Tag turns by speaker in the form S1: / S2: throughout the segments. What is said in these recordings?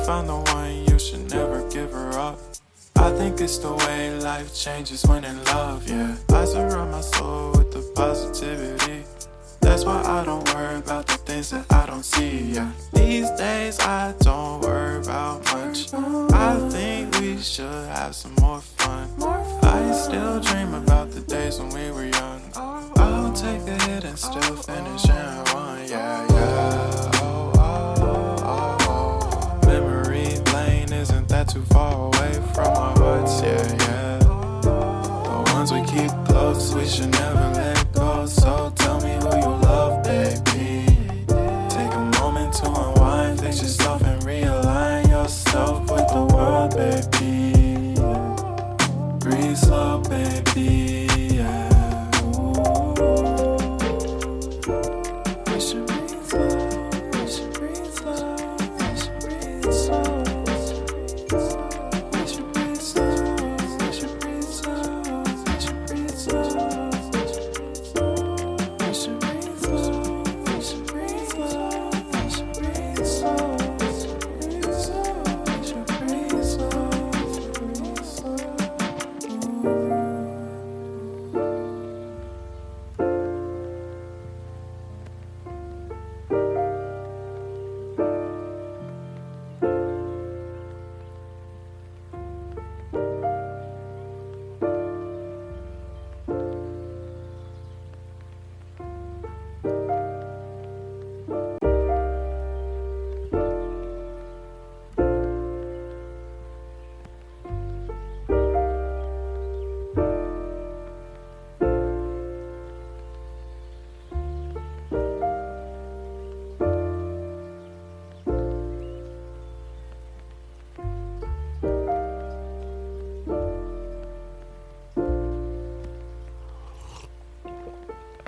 S1: found the one, you should never give her up. I think it's the way life changes when in love, yeah. I surround my soul with the positivity. That's why I don't worry about the things that I don't see, yeah. These days I don't worry about much. I think we should have some more fun. I still dream about the days when we were young. I'll take a hit and still finish in one, yeah, yeah. Oh, oh, oh, oh. Memory lane isn't that too far away from our hearts, yeah, yeah. The ones we keep close, we should never let go. So tell me who you love, baby. Take a moment to unwind, fix yourself and realign yourself with the world, baby. Breathe slow, baby, yeah. We should breathe slow, we should breathe slow, we should breathe slow. We should breathe slow, we should breathe slow, we should breathe slow. We should breathe slow, we should breathe slow, we should breathe slow. We should breathe slow, breathe slow.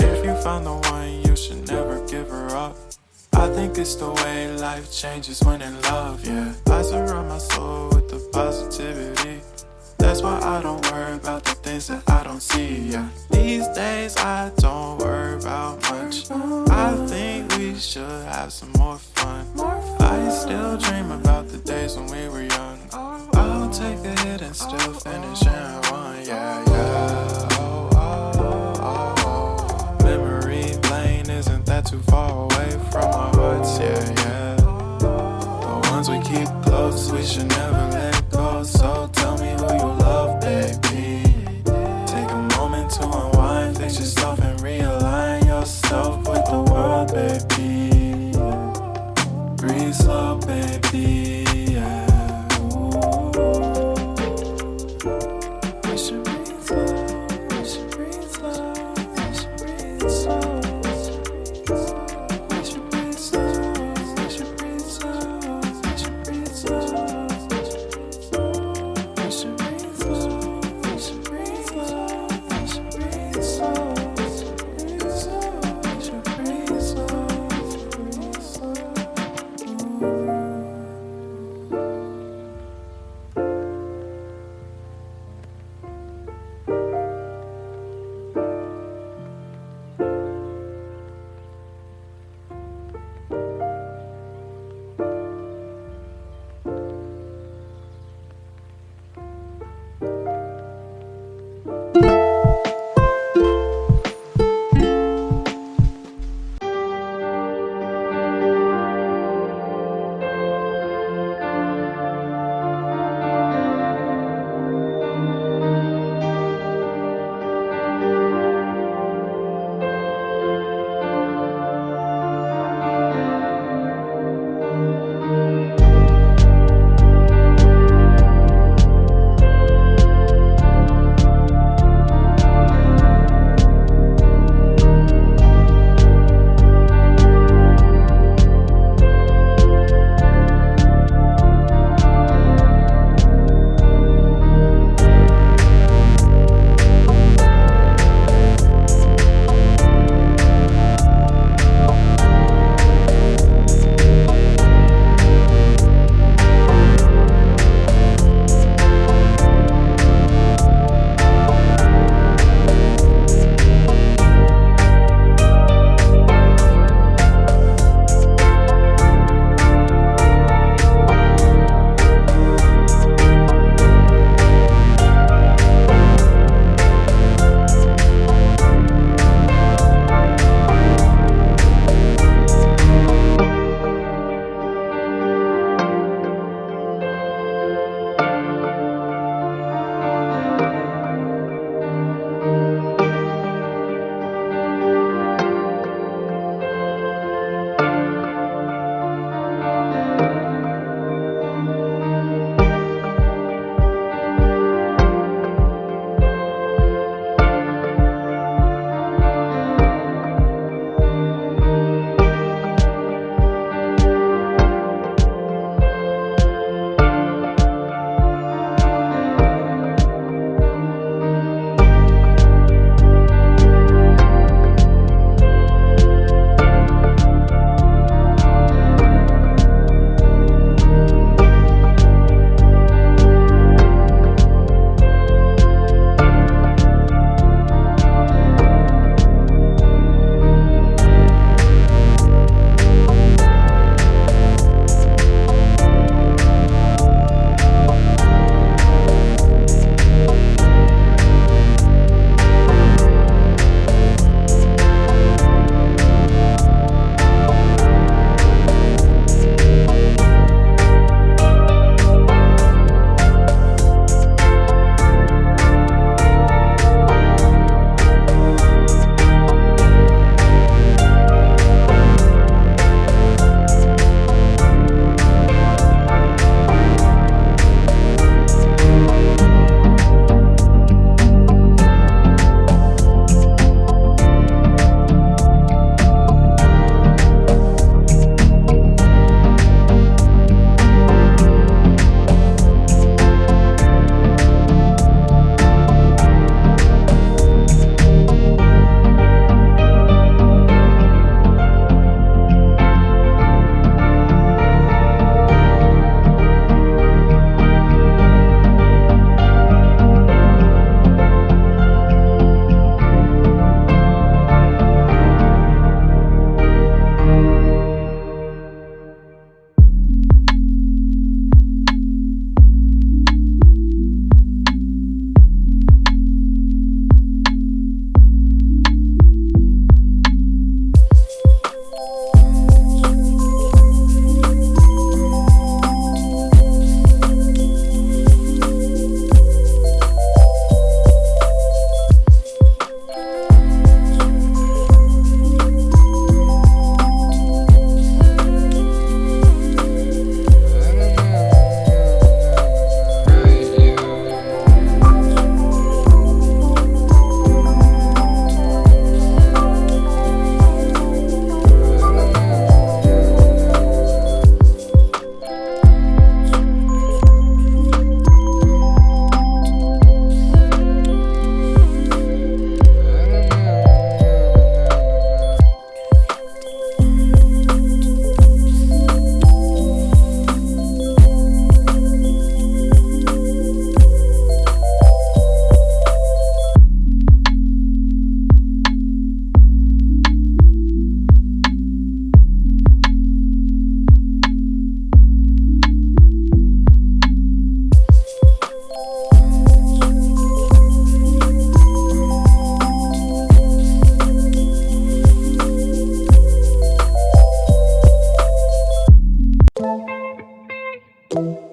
S1: If you found the one, you should never give her up. I think it's the way life changes when in love, yeah. I surround my soul with the positivity. That's why I don't worry about the things that I don't see, yeah. These days I don't worry about much. I think we should have some more fun. I still dream about the days when we were young. I'll take a hit and still finish in one, yeah, yeah. Oh, oh, oh, oh. Memory lane isn't that too far away from our hearts, yeah, yeah. The ones we keep close, we should never let go. So tell me who you love, baby. Take a moment to unwind, fix yourself and realign yourself with the world, baby. Breathe slow, baby, yeah. We should breathe slow, we should breathe slow, we should breathe slow. We should breathe slow, we should breathe slow, we should breathe slow.
S2: you.